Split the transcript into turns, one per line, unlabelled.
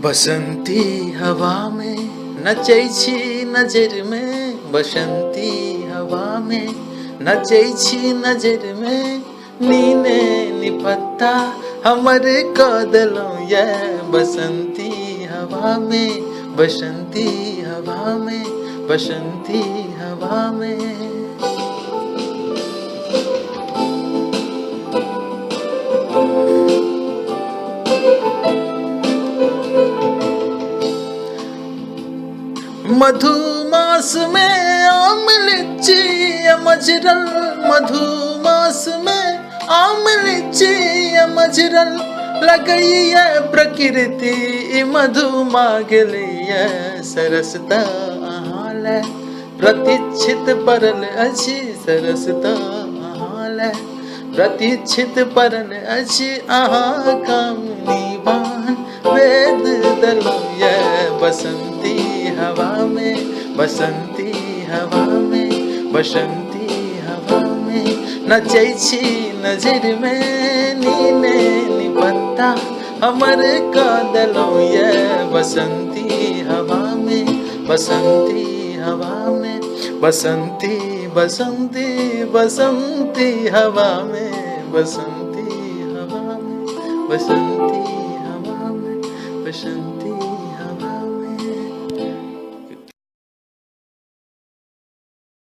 बसंती हवा में नचै छी नजर में, बसंती हवा में नचै छी नजर में, नीने निपत्ता हमर कदलों ये बसंती हवा में, बसंती हवा में, बसंती हवा में। मधुमास में आम लीची मजरल, मधुमास में आम लीची मजरल, लगैया प्रकृति मधुमा गेलैया सरसता अहाल, प्रतीक्षित परल अछि सरसता अहाल, प्रतीक्षित परल अछि अहाँ कामनी बान, वेद दलैया बसंती हवा में, बसंती हवा में, बसंती हवा में नचै छी नजर में, नीने निपत्ता हमर कदलों ये बसंती हवा में, बसंती हवा में, बसंती बसंती बसंती हवा में, बसंती हवा में, बसंती हवा में, बसंती